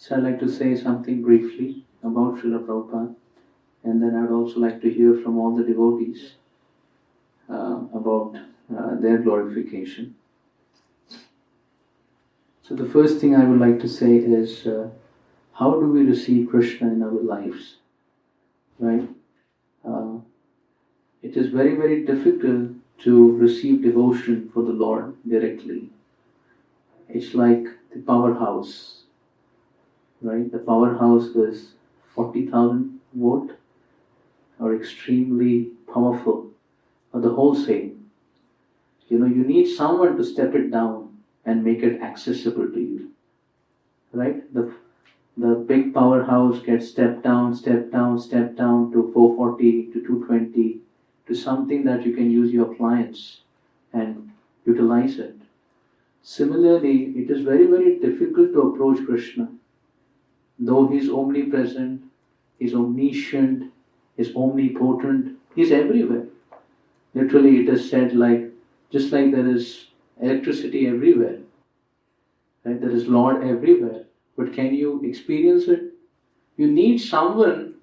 So I'd like to say something briefly about Srila Prabhupada, and then I'd also like to hear from all the devotees about their glorification. So the first thing I would like to say is, how do we receive Krishna in our lives? Right? It is very, very difficult to receive devotion for the Lord directly. It's like the powerhouse, right? The powerhouse is 40,000 volt or extremely powerful, or the wholesale. You need someone to step it down and make it accessible to you, right? The big powerhouse gets stepped down to 440, to 220, to something that you can use your appliance and utilize it. Similarly, it is very, very difficult to approach Krishna. Though He is omnipresent, He is omniscient, He is omnipotent, He is everywhere. Literally it is said just like there is electricity everywhere, right? There is Lord everywhere. But can you experience it? You need someone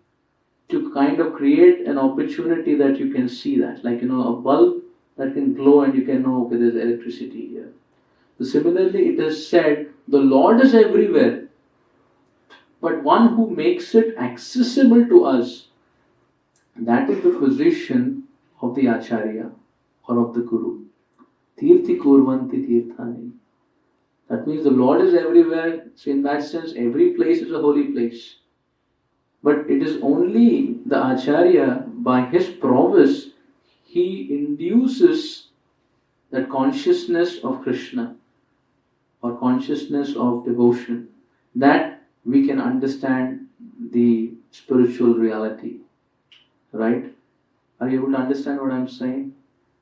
to kind of create an opportunity that you can see that. Like, a bulb that can glow and you can know, okay, there's electricity here. So similarly, it is said, the Lord is everywhere. But one who makes it accessible to us, that is the position of the Acharya or of the Guru. Tirthi kurvanti tirthani. That means the Lord is everywhere. So in that sense, every place is a holy place. But it is only the Acharya, by his prowess, he induces that consciousness of Krishna or consciousness of devotion, that we can understand the spiritual reality. Right? Are you able to understand what I'm saying?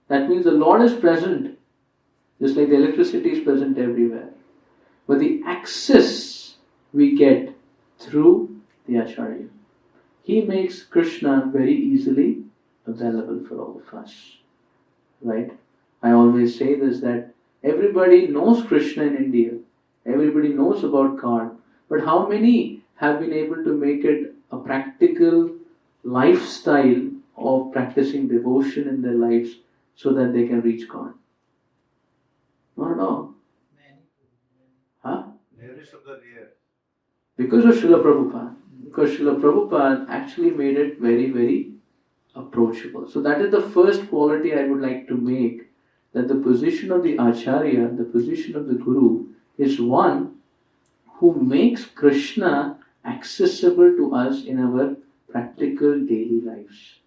That means the Lord is present, just like the electricity is present everywhere. But the access we get through the Acharya. He makes Krishna very easily available for all of us. Right? I always say this, that everybody knows Krishna in India. Everybody knows about God. But how many have been able to make it a practical lifestyle of practicing devotion in their lives so that they can reach God? Not at all. Huh? Because of Srila Prabhupada. Because Srila Prabhupada actually made it very, very approachable. So that is the first quality I would like to make, that the position of the Acharya, the position of the Guru, is one who makes Krishna accessible to us in our practical daily lives.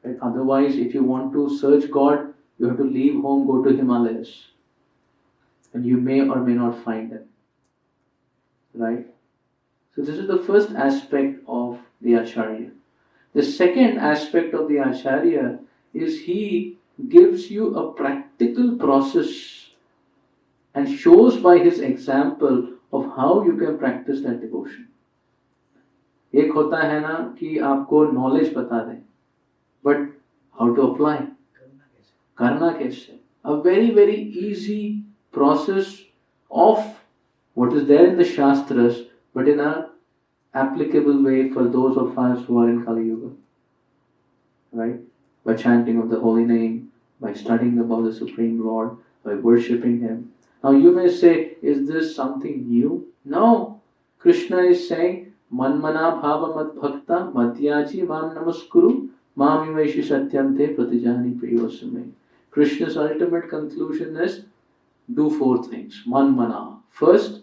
Right? Otherwise, if you want to search God, you have to leave home, go to Himalayas. And you may or may not find Him. Right? So this is the first aspect of the Acharya. The second aspect of the Acharya is he gives you a practical process and shows by his example of how you can practice that devotion. एक होता है ना कि आपको knowledge बता दें, but how to apply? करना कैसे? A very, very easy process of what is there in the Shastras, but in an applicable way for those of us who are in Kali Yuga. Right? By chanting of the holy name, by studying about the Supreme Lord, by worshipping Him. Now you may say, is this something new? No. Krishna is saying, Manmana bhava mat bhakta madhyaji mam namaskuru mam imaishi satyam te pratijani priyosame. Krishna's ultimate conclusion is, do four things. Manmana. First,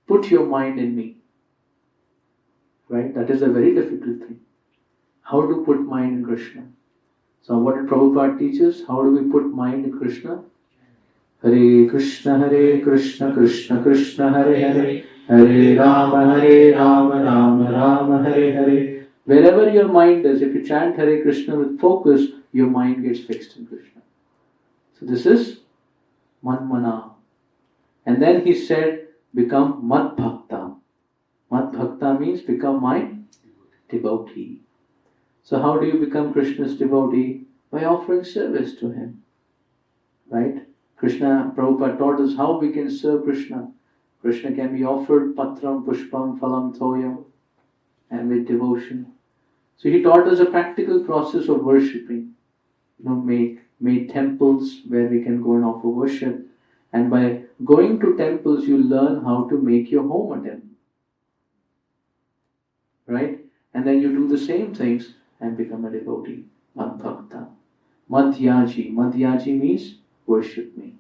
put your mind in me. Right? That is a very difficult thing. How to put mind in Krishna? So what did Prabhupada teach us? How do we put mind in Krishna? Hare Krishna, Krishna Krishna, Hare Hare, Hare Rama, Rama Hare Hare. Wherever your mind is, if you chant Hare Krishna with focus, your mind gets fixed in Krishna. So this is Manmana. And then he said, become Mad Bhakta. Mad Bhakta means become my devotee. So how do you become Krishna's devotee? By offering service to Him. Right? Krishna, Prabhupada taught us how we can serve Krishna. Krishna can be offered patram, pushpam, phalam, thoyam, and with devotion. So he taught us a practical process of worshipping. Made temples where we can go and offer worship. And by going to temples, you learn how to make your home a temple. Right? And then you do the same things and become a devotee. Madbhakta. Madhyaji. Madhyaji means worship me.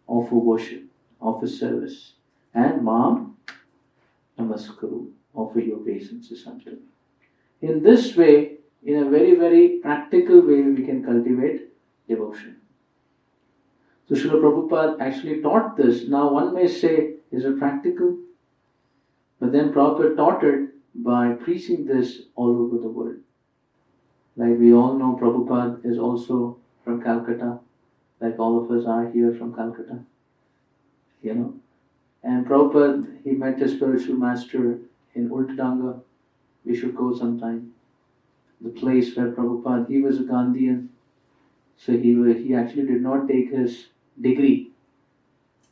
Offer worship. Offer service. And Mam Namaskaru. Offer your obeisances unto me. In this way, in a very, very practical way, we can cultivate devotion. So Srila Prabhupada actually taught this. Now one may say, is it practical? But then Prabhupada taught it by preaching this all over the world. Like we all know, Prabhupada is also from Calcutta. Like all of us are here from Calcutta. And Prabhupada, he met his spiritual master in Ultadanga. We should go sometime. The place where Prabhupada, he was a Gandhian. So he actually did not take his degree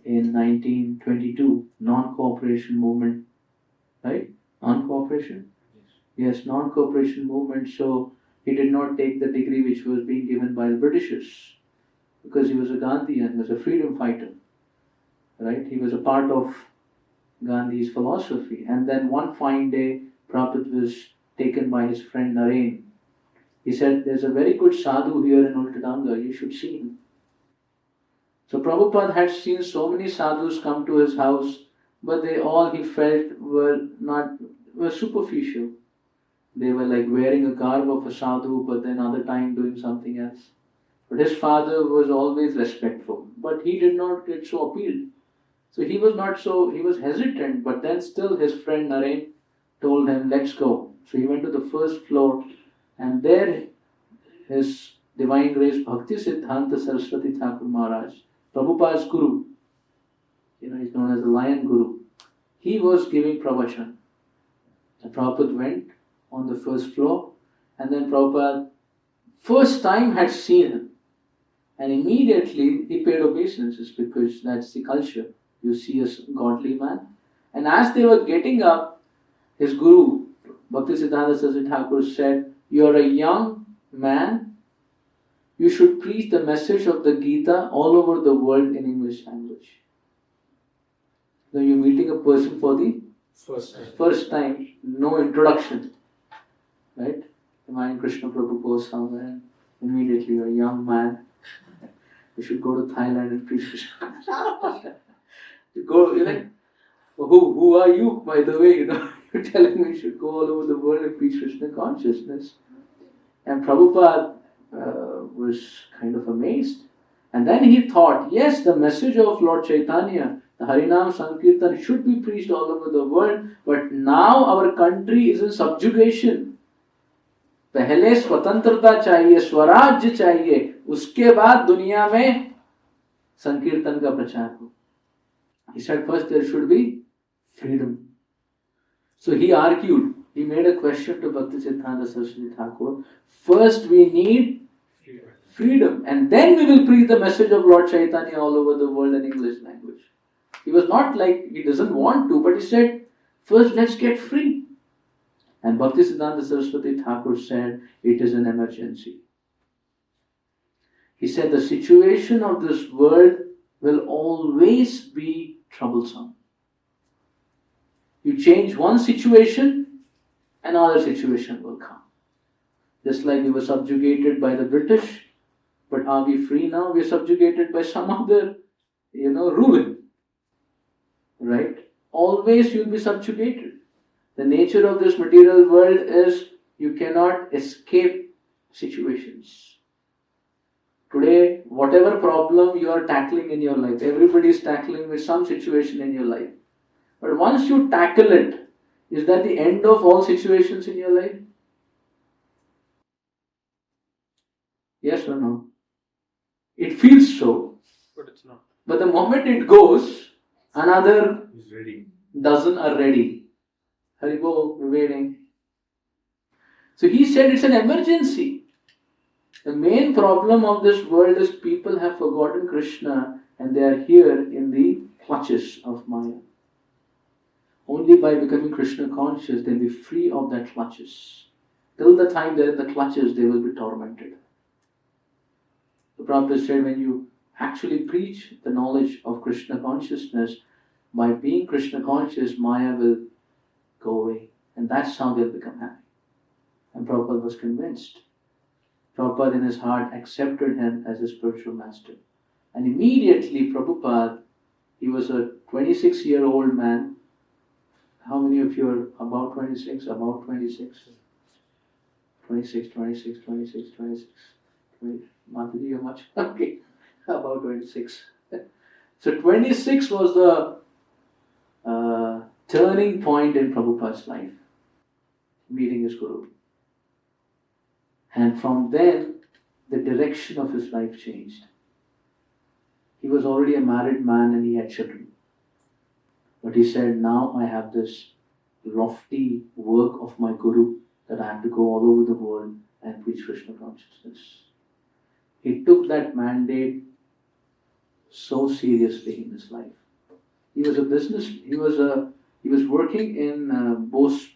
in 1922, non-cooperation movement, right? Non-cooperation? Yes, non-cooperation movement. So he did not take the degree which was being given by the Britishers because he was a Gandhian, he was a freedom fighter, right? He was a part of Gandhi's philosophy. And then one fine day, Prabhupada was taken by his friend Naren. He said, there's a very good sadhu here in Ultadanga, you should see him. So Prabhupada had seen so many sadhus come to his house, but they all, he felt, were superficial. They were like wearing a garb of a sadhu, but then other time doing something else. But his father was always respectful, but he did not get so appealed. So he was hesitant, but then still his friend Naren told him, let's go. So he went to the first floor, and there His Divine Grace Bhaktivedanta Sarasvati Thakur Maharaj, Prabhupada's Guru, he's known as the Lion Guru, he was giving pravachan. And Prabhupada went on the first floor, and then Prabhupada first time had seen him, and immediately he paid obeisances because that's the culture. You see a godly man. And as they were getting up, his Guru, Bhaktisiddhanta Sarasvati Thakur, said, you're a young man, you should preach the message of the Gita all over the world in English language. Now you're meeting a person for the first time, no introduction. Right? Imagine Krishna Prabhu goes somewhere, immediately you're a young man, you should go to Thailand and preach Krishna. You go, you're like, who are you, by the way? You're telling me you should go all over the world and preach Krishna Consciousness. And Prabhupada was kind of amazed. And then he thought, yes, the message of Lord Chaitanya, the Harinam Sankirtan should be preached all over the world, but now our country is in subjugation. पहले स्वतंत्रता चाहिए, स्वराज्य चाहिए, उसके बाद दुनिया में संकीर्तन का प्रचार हो. He said first there should be freedom. So he argued, he made a question to Bhaktisiddhanta Sarasvati Thakur. First we need freedom, and then we will preach the message of Lord Chaitanya all over the world in English language. He was not like he doesn't want to, but he said, first let's get free. And Bhaktisiddhanta Sarasvati Thakur said, it is an emergency. He said, the situation of this world will always be troublesome. You change one situation, another situation will come. Just like we were subjugated by the British, but are we free now? We are subjugated by some other, ruling. Right? Always you'll be subjugated. The nature of this material world is you cannot escape situations. Today, whatever problem you are tackling in your life, everybody is tackling with some situation in your life. But once you tackle it, is that the end of all situations in your life? Yes or no? It feels so. But it's not. But the moment it goes, another dozen are ready. Haribol, we're waiting. So he said it's an emergency. The main problem of this world is people have forgotten Krishna and they are here in the clutches of Maya. only by becoming Krishna conscious they'll be free of their clutches. Till the time they're in the clutches, they will be tormented. The Prabhupada said, when you actually preach the knowledge of Krishna consciousness, by being Krishna conscious, Maya will go away. And that's how they'll become happy. And Prabhupada was convinced. Prabhupada in his heart accepted him as a spiritual master. And immediately Prabhupada, he was a 26-year-old man. How many of you are about 26? About 26? 26. Mataji, you're much? Okay, about 26. So 26 was the turning point in Prabhupada's life, meeting his Guru. And from then, the direction of his life changed. He was already a married man and he had children. But he said, now I have this lofty work of my Guru that I have to go all over the world and preach Krishna consciousness. He took that mandate so seriously in his life. He was he was working in Bose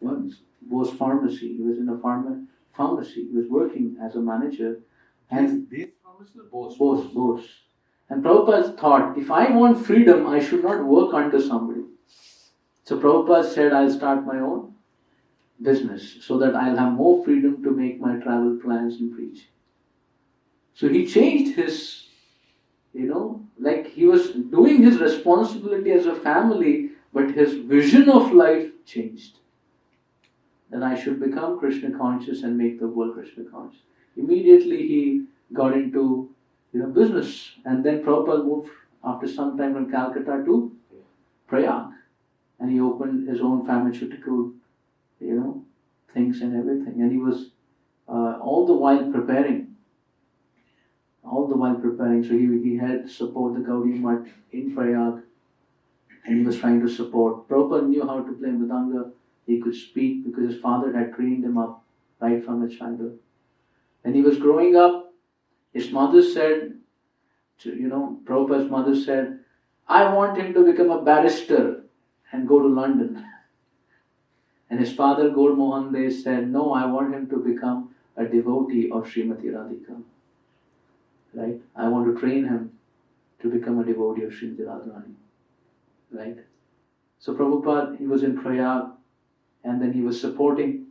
Pharmacy. He was in a pharmacy. He was working as a manager. And This pharmacy or Bose. And Prabhupada thought, if I want freedom, I should not work under somebody. So Prabhupada said, I'll start my own business so that I'll have more freedom to make my travel plans and preach. So he changed his, like he was doing his responsibility as a family, but his vision of life changed. That I should become Krishna conscious and make the world Krishna conscious. Immediately he got into business. And then Prabhupada moved after some time from Calcutta to Prayag. And he opened his own pharmaceutical, things and everything. And he was all the while preparing. So he had support the Gaudiya Math in Prayag. And he was trying to support. Prabhupada knew how to play mridanga. He could speak because his father had trained him up right from his childhood. When he was growing up, his mother said, Prabhupada's mother said, I want him to become a barrister and go to London. And his father, Gaur Mohan Dey, said, no, I want him to become a devotee of Srimati Radhika. Right? I want to train him to become a devotee of Srimati Radharani. Right? So Prabhupada, he was in Prayag and then he was supporting.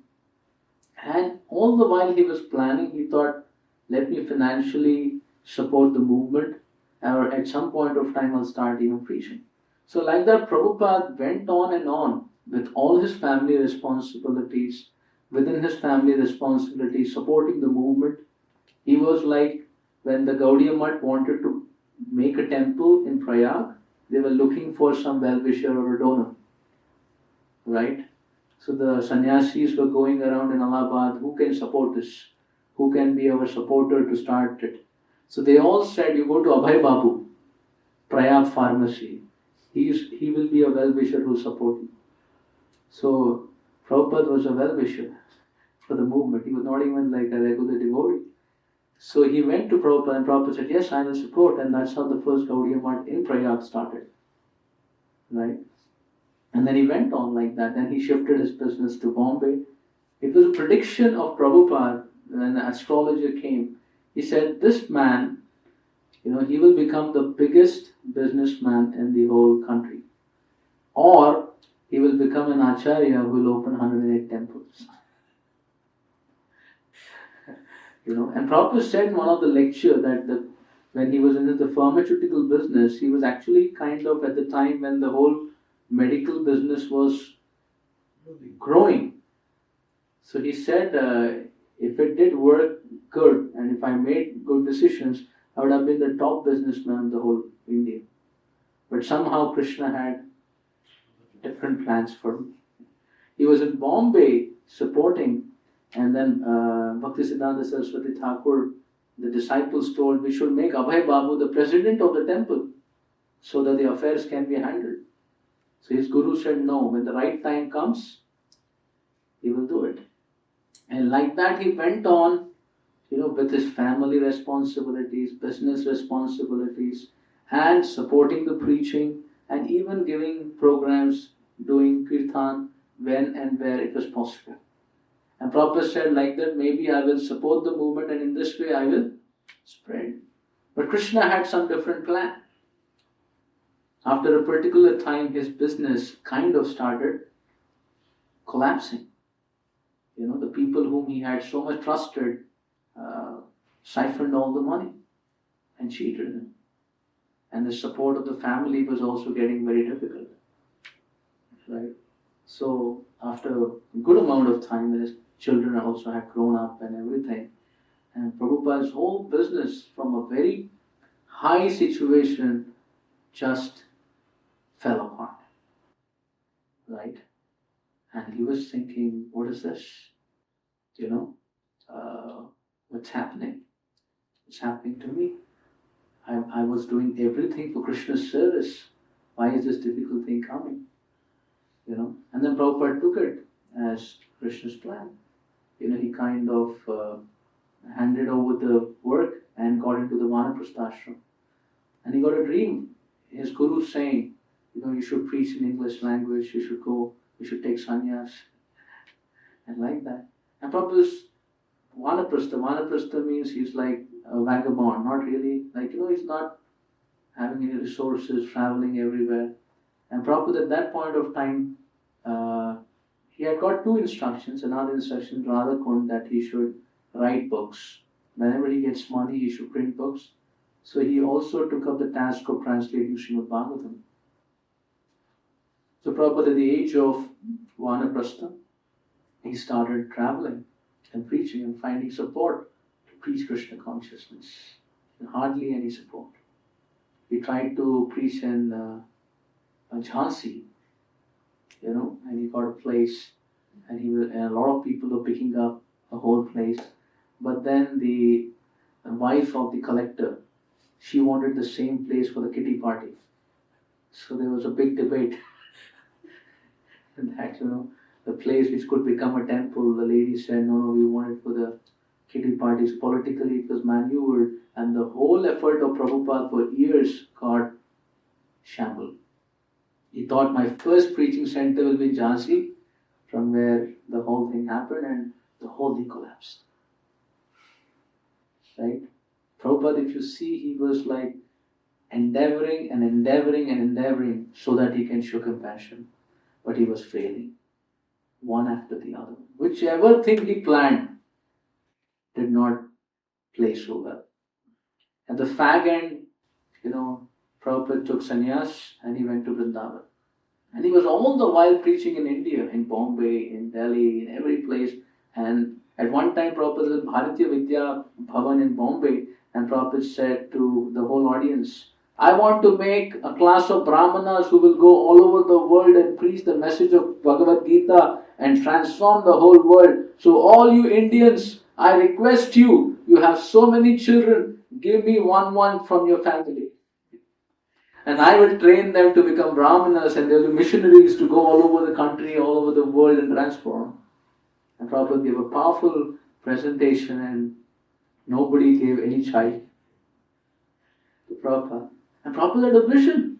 And all the while he was planning, he thought, let me financially support the movement, or at some point of time I'll start even preaching. So like that, Prabhupada went on and on with all his family responsibilities, within his family responsibilities, supporting the movement. He was like, when the Gaudiya Math wanted to make a temple in Prayag, they were looking for some well-wisher or a donor. Right? So the sannyasis were going around in Allahabad, who can support this? Who can be our supporter to start it? So they all said, you go to Abhay Babu, Prayag Pharmacy. He will be a well-wisher who will support you. So Prabhupada was a well-wisher for the movement. He was not even like a regular devotee. So he went to Prabhupada and Prabhupada said, yes, I will support. And that's how the first Gaudiya Math in Prayag started. Right? And then he went on like that. Then he shifted his business to Bombay. It was a prediction of Prabhupada when the astrologer came. He said, this man, he will become the biggest businessman in the whole country. Or he will become an Acharya who will open 108 temples. And Prabhupada said in one of the lectures that when he was in the pharmaceutical business, he was actually kind of at the time when the whole medical business was growing. So he said, if it did work good and if I made good decisions, I would have been the top businessman in the whole India. But somehow Krishna had different plans for me. He was in Bombay supporting, and then Bhaktisiddhanta Sarasvati Thakur, the disciples told, we should make Abhay Babu the president of the temple so that the affairs can be handled. So his guru said, no, when the right time comes, he will do it. And like that he went on, with his family responsibilities, business responsibilities, and supporting the preaching, and even giving programs doing kirtan when and where it was possible. And Prabhupada said like that, maybe I will support the movement and in this way I will spread. But Krishna had some different plan. After a particular time, his business kind of started collapsing. The people whom he had so much trusted siphoned all the money and cheated him. And the support of the family was also getting very difficult. Right? So after a good amount of time, his children also had grown up and everything. And Prabhupada's whole business from a very high situation just fell apart. Right? And he was thinking, what is this? What's happening? What's happening to me? I was doing everything for Krishna's service. Why is this difficult thing coming? And then Prabhupada took it as Krishna's plan. He kind of handed over the work and got into the Vanaprastha ashram. And he got a dream. His guru saying, you should preach in English language, you should take sannyas. And like that. And Prabhupada's Vanaprastha means he's like a vagabond, not really, he's not having any resources, traveling everywhere. And Prabhupada at that point of time, he had got two instructions. Another instruction, Radha Kund, that he should write books. Whenever he gets money, he should print books. So he also took up the task of translating Srimad Bhagavatam. So Prabhupada at the age of Vanaprastha, he started traveling and preaching and finding support to preach Krishna consciousness. And hardly any support. He tried to preach in Jhansi, and he got a place, and a lot of people were picking up the whole place. But then the wife of the collector, she wanted the same place for the kitty party. So there was a big debate. And that, the place which could become a temple, the lady said, no, we want it for the kitty parties. Politically it was maneuvered, and the whole effort of Prabhupada for years got shambled. He thought my first preaching center will be Jhansi, from where the whole thing happened, and the whole thing collapsed. Right? Prabhupada, if you see, he was like endeavoring so that he can show compassion. But he was failing, one after the other. Whichever thing he planned did not play so well. At the fag end, Prabhupada took sannyas and he went to Vrindavan. And he was all the while preaching in India, in Bombay, in Delhi, in every place. And at one time, Prabhupada was at Bharatiya Vidya Bhavan in Bombay, and Prabhupada said to the whole audience, I want to make a class of Brahmanas who will go all over the world and preach the message of Bhagavad-gita and transform the whole world. So all you Indians, I request you, you have so many children, give me one from your family. And I will train them to become Brahmanas, and there will be missionaries to go all over the country, all over the world and transform. And Prabhupada gave a powerful presentation and nobody gave any chai to Prabhupada. And Prabhupada had a vision.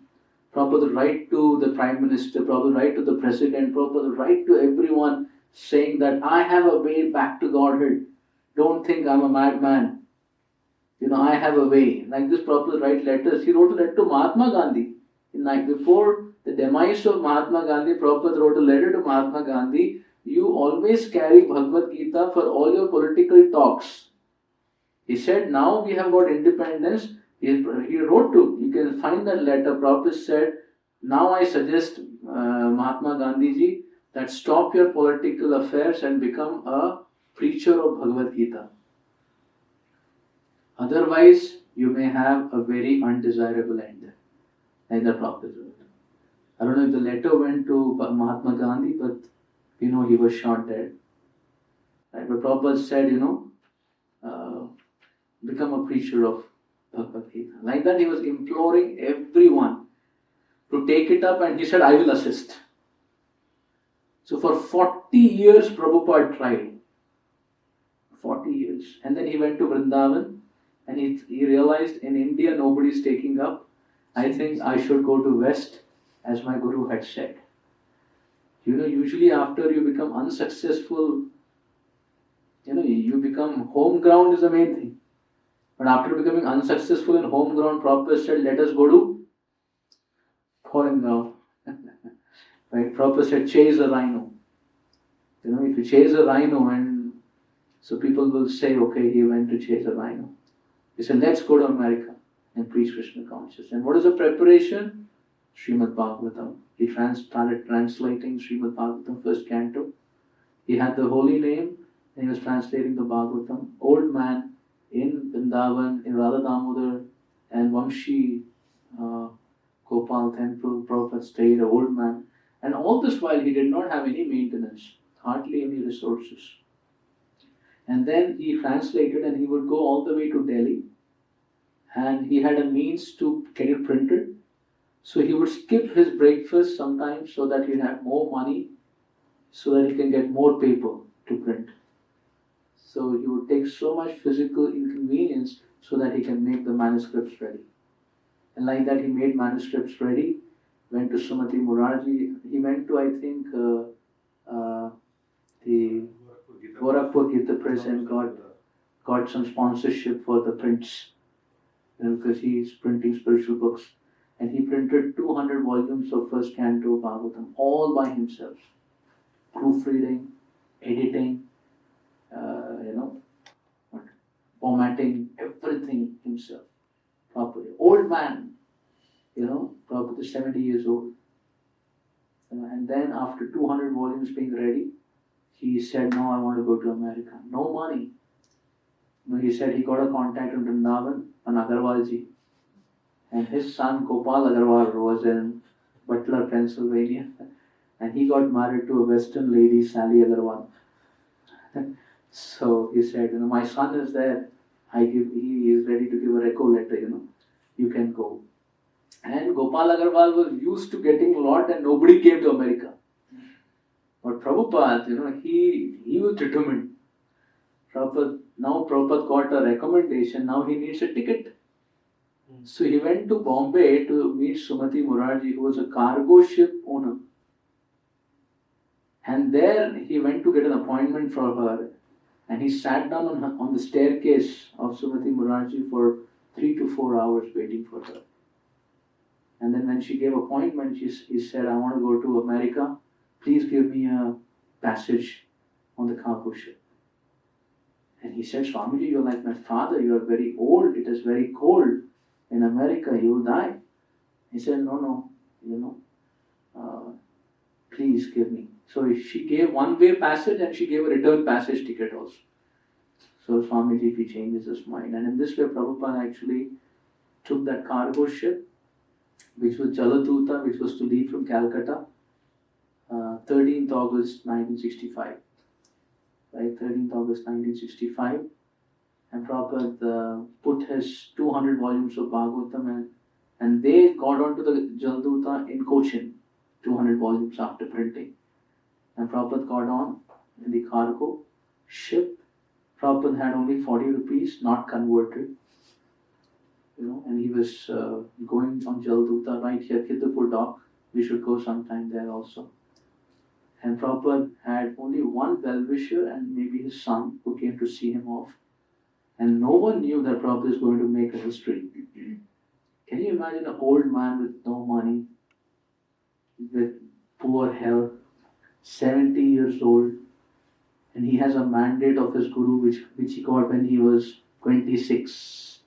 Prabhupada write to the Prime Minister, Prabhupada write to the President, Prabhupada write to everyone saying that I have a way back to Godhead. Don't think I'm a madman. I have a way. Like this, Prabhupada write letters. He wrote a letter to Mahatma Gandhi. Before the demise of Mahatma Gandhi, Prabhupada wrote a letter to Mahatma Gandhi. You always carry Bhagavad-gita for all your political talks. He said, now we have got independence. He wrote to, you can find that letter. Prabhupada said, now I suggest Mahatma Gandhi ji that stop your political affairs and become a preacher of Bhagavad-gita. Otherwise, you may have a very undesirable end. Like the Prabhupada wrote. I don't know if the letter went to Mahatma Gandhi, but he was shot dead. Right? But Prabhupada said, become a preacher of Bhagavad-gita. Like that, he was imploring everyone to take it up, and he said, I will assist. So for 40 years, Prabhupada tried. 40 years. And then he went to Vrindavan, and he realized in India nobody is taking up. I think I should go to West, as my Guru had said. Usually after you become unsuccessful, you become home ground is the main thing. But after becoming unsuccessful in home ground, Prabhupada said, let us go to foreign ground. Right? Prabhupada said, chase a rhino. If you chase a rhino, and so people will say, okay, he went to chase a rhino. He said, let's go to America and preach Krishna consciousness. And what is the preparation? Srimad Bhagavatam. He started translating Srimad Bhagavatam, first canto. He had the holy name and he was translating the Bhagavatam. Old man in Vrindavan, in Radha Damodar and Vamshi Gopal temple, Prabhupada stayed, an old man. And all this while he did not have any maintenance, hardly any resources. And then he translated and he would go all the way to Delhi. And he had a means to get it printed. So he would skip his breakfast sometimes so that he'd have more money, so that he can get more paper to print. So he would take so much physical inconvenience so that he can make the manuscripts ready. And like that he made manuscripts ready, went to Srimati Murarji. He went to, I think, the Gorakhpur Gita Press and got some sponsorship for the prints. Because he's printing spiritual books. And he printed 200 volumes of first canto of Bhagavatam, all by himself. Proofreading, editing, formatting, everything himself. Properly. Old man, Prabhupada is 70 years old. And then after 200 volumes being ready, he said, no, I want to go to America. No money. He said he got a contact in Vrindavan, an Agarwalji. And his son Gopal Agarwal was in Butler, Pennsylvania. And he got married to a Western lady, Sally Agarwal. So he said, my son is there. He is ready to give a reco letter, you can go. And Gopal Agarwal was used to getting a lot and nobody came to America. But Prabhupada, he was determined. Prabhupada got a recommendation, now he needs a ticket. So he went to Bombay to meet Srimati Murarji, who was a cargo ship owner. And there he went to get an appointment for her. And he sat down on the staircase of Srimati Murarji for 3 to 4 hours waiting for her. And then when she gave appointment, he said, I want to go to America. Please give me a passage on the cargo ship. And he said, Swamiji, you're like my father. You are very old. It is very cold. In America, you will die. He said, no, please give me. So she gave one-way passage and she gave a return passage ticket also. So Swamiji, if he changes his mind. And in this way, Prabhupada actually took that cargo ship, which was Jaladuta, which was to leave from Calcutta, 13th August 1965. Right, 13th August 1965. And Prabhupada put his 200 volumes of Bhagavatam and they got onto the Jaladuta in Cochin, 200 volumes after printing. And Prabhupada got on in the cargo ship. Prabhupada had only 40 rupees, not converted. And he was going on Jaladuta right here, Kidapur dock. We should go sometime there also. And Prabhupada had only one well-wisher and maybe his son who came to see him off. And no one knew that Prabhupada is going to make a history. Can you imagine an old man with no money, with poor health, 70 years old, and he has a mandate of his Guru which he got when he was 26.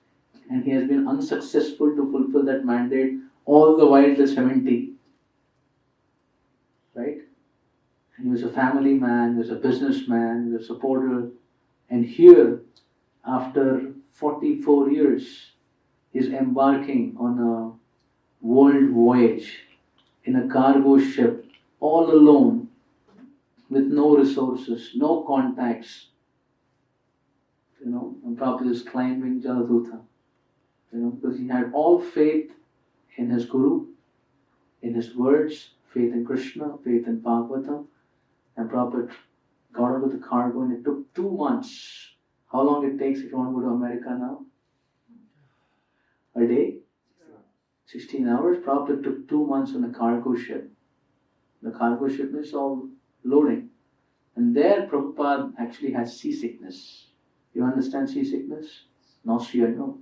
And he has been unsuccessful to fulfill that mandate all the while till 70. Right? And he was a family man, he was a businessman, he was a supporter. And here, after 44 years, he's embarking on a world voyage in a cargo ship, all alone, with no resources, no contacts. And Prabhupada is climbing Jaladuta. Because he had all faith in his Guru, in his words, faith in Krishna, faith in Bhagavatam. And Prabhupada got onto the cargo and it took 2 months. How long it takes if you want to go to America now? A day? 16 hours? Prabhupada took 2 months on a cargo ship. The cargo ship is all loading. And there Prabhupada actually has seasickness. You understand seasickness? Nausea, no.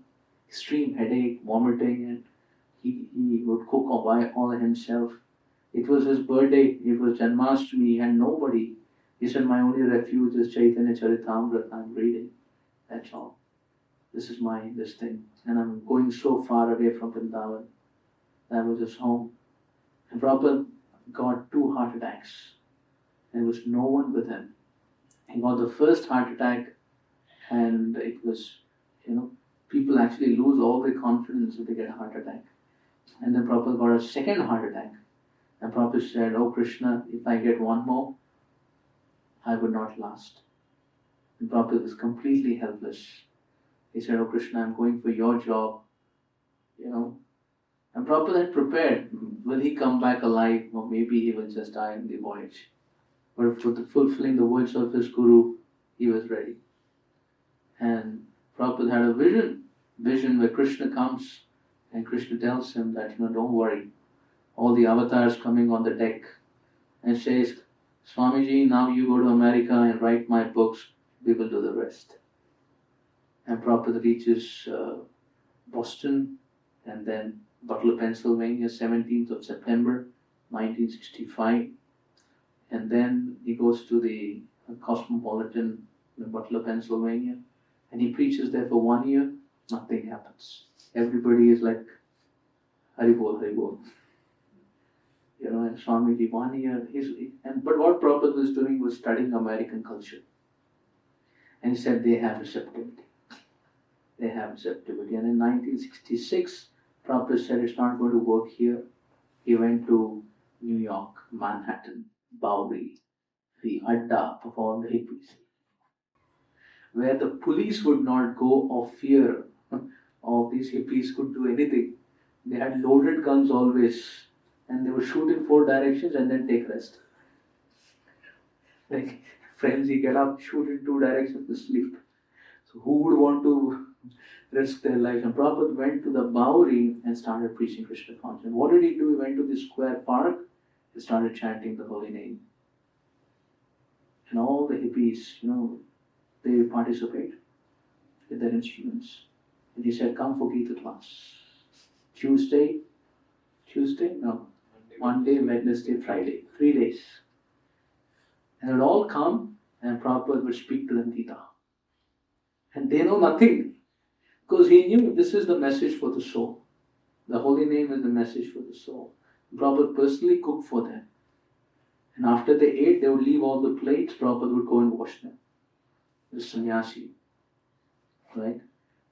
Extreme headache, vomiting, and he would cook all himself. It was his birthday, it was Janmashtami, he had nobody. He said, my only refuge is Chaitanya Charitamrita, I'm reading. That's all. This is this thing. And I'm going so far away from Vrindavan. That was his home. And Prabhupada got 2 heart attacks. There was no one with him. He got the first heart attack, and it was, people actually lose all their confidence if they get a heart attack. And then Prabhupada got a second heart attack. And Prabhupada said, oh Krishna, if I get one more, I would not last. And Prabhupada was completely helpless. He said, oh Krishna, I'm going for your job. And Prabhupada had prepared. Will he come back alive? Or maybe he will just die in the voyage. But for fulfilling the words of his Guru, he was ready. And Prabhupada had a vision where Krishna comes and Krishna tells him that, don't worry. All the avatars coming on the deck and says, Swamiji, now you go to America and write my books, we will do the rest. And Prabhupada reaches Boston and then Butler, Pennsylvania, 17th of September, 1965. And then he goes to the Cosmopolitan in Butler, Pennsylvania, and he preaches there for 1 year. Nothing happens. Everybody is like, Haribol, Haribol. And Swamiji 1 year, but what Prabhupada was doing was studying American culture. And he said they have receptivity. They have receptivity. And in 1966, Prabhupada said it's not going to work here. He went to New York, Manhattan, Bowery, the Adda of all the hippies, where the police would not go of fear of these hippies could do anything. They had loaded guns always, and they would shoot in 4 directions and then take rest. Like friends, you get up, shoot in 2 directions to sleep. So who would want to risk their life? And Prabhupada went to the Bowery and started preaching Krishna consciousness. What did he do? He went to the square park and started chanting the holy name. And all the hippies, they participate with their instruments. And he said, come for Gita class. Tuesday? No. Monday, Wednesday, Friday. 3 days. And they would all come and Prabhupada would speak to them Gita. And they know nothing. Because he knew this is the message for the soul. The holy name is the message for the soul. Prabhupada personally cooked for them. And after they ate, they would leave all the plates. Prabhupada would go and wash them. The sannyasi. Right?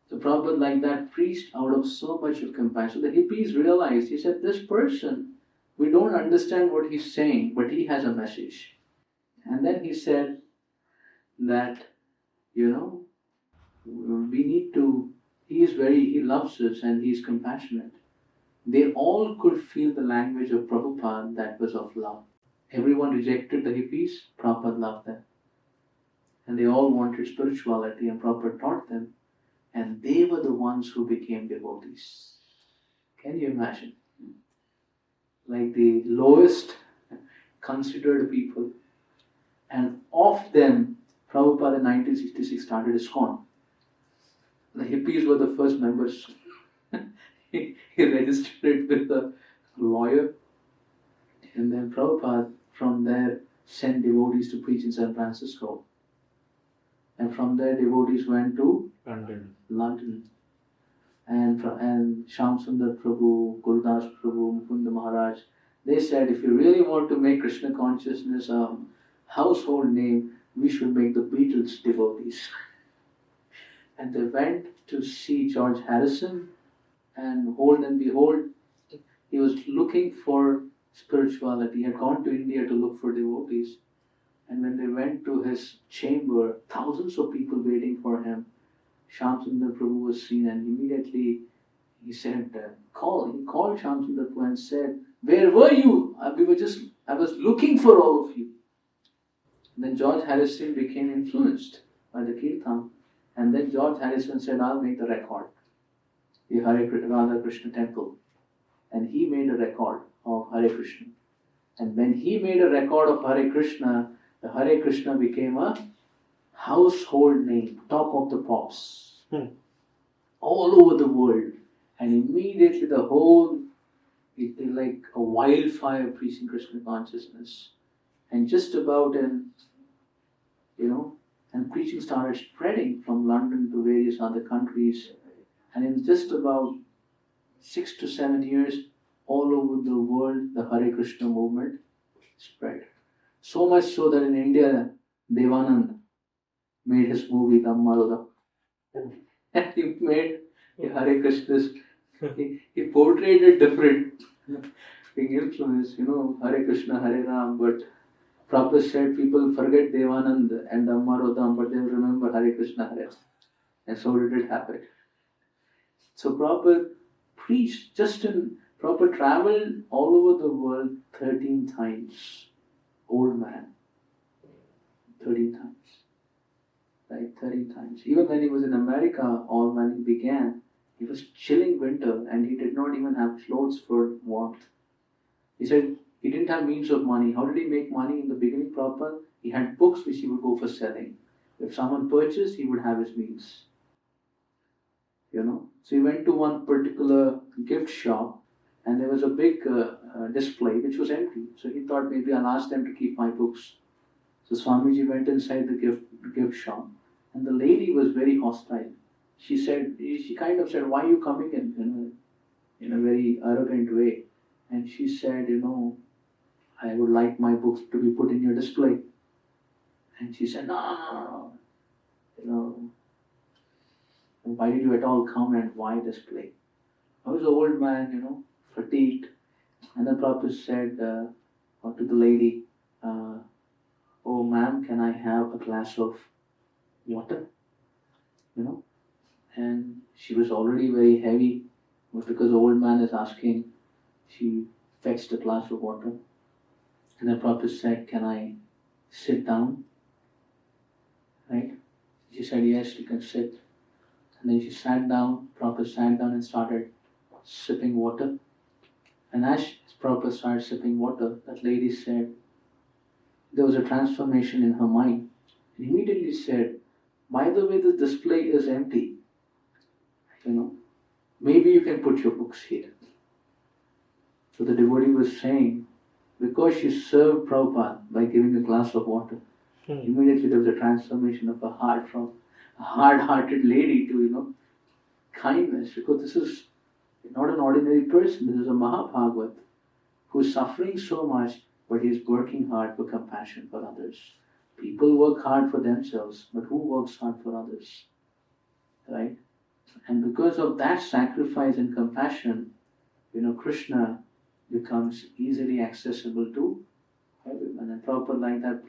So Prabhupada like that preached out of so much of compassion. So the hippies realized, he said, this person, we don't understand what he's saying, but he has a message. And then he said that, we need to, he loves us and he's compassionate. They all could feel the language of Prabhupada that was of love. Everyone rejected the hippies, Prabhupada loved them. And they all wanted spirituality and Prabhupada taught them. And they were the ones who became devotees. Can you imagine? Like the lowest considered people. And of them, Prabhupada in 1966 started ISKCON. The hippies were the first members. He registered it with a lawyer. And then Prabhupada from there sent devotees to preach in San Francisco. And from there devotees went to London. And Shyam Sundar Prabhu, Gurudas Prabhu, Mukunda Maharaj, they said if you really want to make Krishna consciousness a household name, we should make the Beatles devotees. And they went to see George Harrison, and behold, he was looking for spirituality. He had gone to India to look for devotees. And when they went to his chamber, thousands of people waiting for him, Shyam Sundar Prabhu was seen, and immediately he said, He called Shyam Sundar Prabhu and said, where were you? I was looking for all of you. And then George Harrison became influenced by the Kirtan. And then George Harrison said, I'll make the record. The Radha Krishna temple. And he made a record of Hare Krishna. And when he made a record of Hare Krishna, the Hare Krishna became a household name, top of the pops, all over the world. And immediately the whole, it like a wildfire preaching Krishna consciousness. And just about and preaching started spreading from London to various other countries. And in just about 6 to 7 years, all over the world, the Hare Krishna movement spread. So much so that in India, Devanand made his movie Dhammaruda. And he made a Hare Krishna's, he portrayed it different, being influenced, Hare Krishna, Hare Ram, but Prabhupada said people forget Devanand and Dhammarodam, but they will remember Hare Krishna, Hare. And so did it happen. So Prabhupada preached, Prabhupada traveled all over the world 13 times. Old man. 13 times. Right, 13 times. Even when he was in America, all when he began, it was chilling winter and he did not even have clothes for warmth. He said he didn't have means of money. How did he make money in the beginning, Prabhupada? He had books which he would go for selling. If someone purchased, he would have his means. So he went to one particular gift shop and there was a big display which was empty. So he thought maybe I'll ask them to keep my books. So Swamiji went inside the gift shop and the lady was very hostile. She kind of said, why are you coming in a very arrogant way? And she said, I would like my books to be put in your display. And she said, no. Why did you at all come and why display? I was an old man, fatigued. And then Prabhupada said to the lady, oh ma'am, can I have a glass of water? And she was already very heavy, but because the old man is asking, she fetched a glass of water. And then Prabhupada said, can I sit down? Right? She said, yes, you can sit. And then she sat down, Prabhupada sat down and started sipping water. And as Prabhupada started sipping water, that lady said, there was a transformation in her mind. And immediately said, by the way, the display is empty. Maybe you can put your books here. So the devotee was saying, because she served Prabhupada by giving a glass of water, immediately there was a transformation of a heart from a hard-hearted lady to, kindness. Because this is not an ordinary person. This is a Mahabhagavat who is suffering so much, but he is working hard for compassion for others. People work hard for themselves, but who works hard for others? Right? And because of that sacrifice and compassion, Krishna becomes easily accessible to everyone. And Prabhupada like that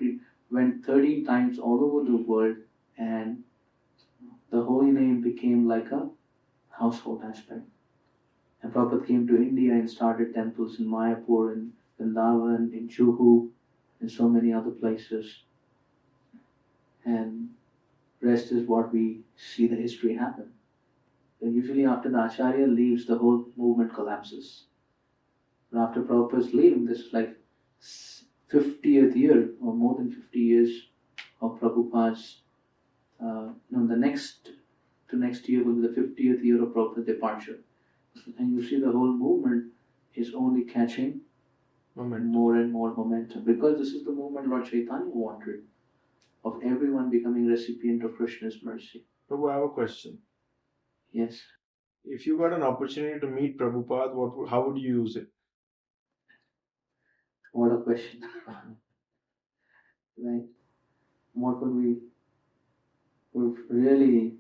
went 13 times all over the world and the holy name became like a household aspect. And Prabhupada came to India and started temples in Mayapur, in Vrindavan, in Juhu, and so many other places. And rest is what we see the history happen. And usually after the Acharya leaves, the whole movement collapses. But after Prabhupada's leaving, this is like 50th year or more than 50 years of Prabhupada's, the next year will be the 50th year of Prabhupada's departure. And you see the whole movement is only catching more and more momentum. Because this is the movement Lord Chaitanya wanted, of everyone becoming recipient of Krishna's mercy. Prabhu, I have a question. Yes. If you got an opportunity to meet Prabhupada, how would you use it? What a question. Right? What would really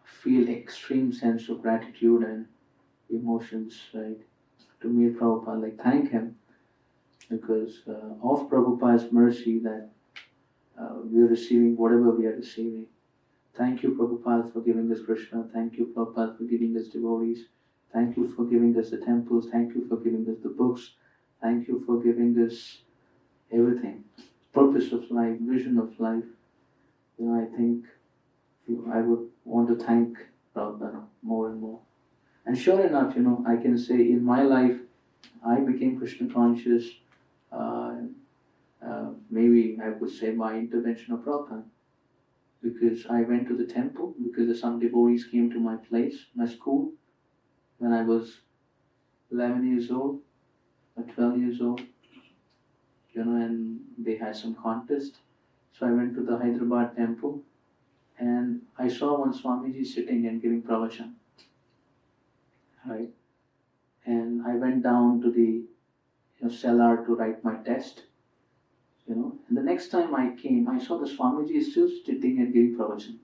feel extreme sense of gratitude and emotions, right? To meet Prabhupada, thank him because of Prabhupada's mercy that we are receiving whatever we are receiving. Thank you, Prabhupada, for giving us Krishna. Thank you, Prabhupada, for giving us devotees. Thank you for giving us the temples. Thank you for giving us the books. Thank you for giving us everything. Purpose of life, vision of life. I think I would want to thank Prabhupada more and more. And sure enough, I can say in my life, I became Krishna conscious maybe I would say by intervention of Prabhupada. Because I went to the temple, because some devotees came to my place, my school, when I was 11 years old or 12 years old, and they had some contest. So I went to the Hyderabad temple and I saw one Swamiji sitting and giving pravachan. Right? And I went down to the cellar to write my test. And the next time I came, I saw the Swamiji still sitting and giving pravachan.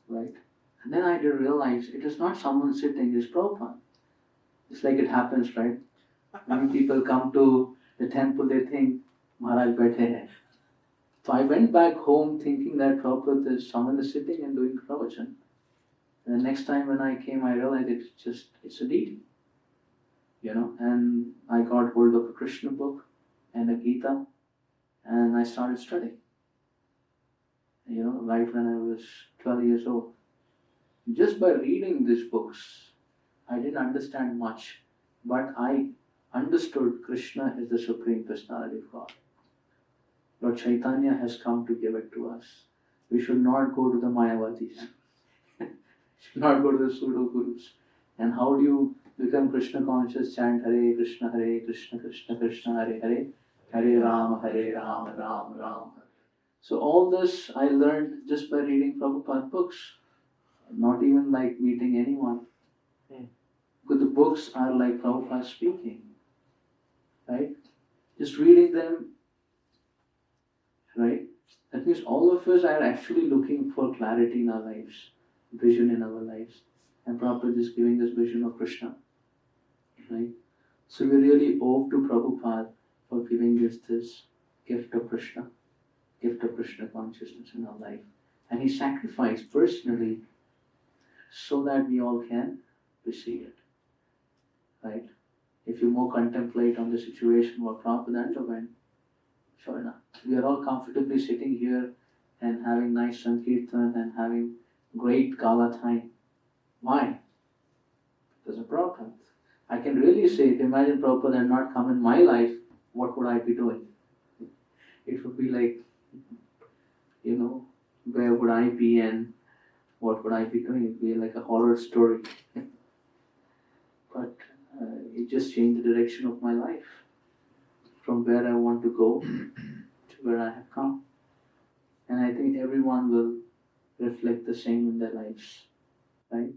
Right? And then I did realize it is not someone sitting, it's Prabhupada. It's like it happens, right? Many people come to the temple, they think, Maharaj baithe hai. So I went back home thinking that Prabhupada is someone is sitting and doing pravachan. And the next time when I came, I realized it's a deity. And I got hold of a Krishna book and a Gita, and I started studying. Right when I was 12 years old. Just by reading these books, I didn't understand much, but I understood Krishna is the Supreme Personality of God. Lord Chaitanya has come to give it to us. We should not go to the Mayavadis. Should not go to the pseudo gurus. And how do you become Krishna conscious? Chant Hare Krishna, Krishna Krishna, Hare Hare, Hare Rama, Rama Rama. So all this I learned just by reading Prabhupada books, not even like meeting anyone. Because the books are like Prabhupada speaking, right? Just reading them, right? That means all of us are actually looking for clarity in our lives, vision in our lives. And Prabhupada is giving us vision of Krishna, right? So we really owe to Prabhupada for giving us this gift of Krishna consciousness in our life. And he sacrificed personally so that we all can receive it, right? If you more contemplate on the situation what Prabhupada underwent, sure enough, we are all comfortably sitting here and having nice Sankirtan and having great gala time. Why? Because of Prabhupada. I can really say, if imagine Prabhupada had not come in my life, what would I be doing? It would be like, where would I be and what would I be doing? It would be like a horror story. But it just changed the direction of my life. From where I want to go to where I have come. And I think everyone will reflect the same in their lives. Right?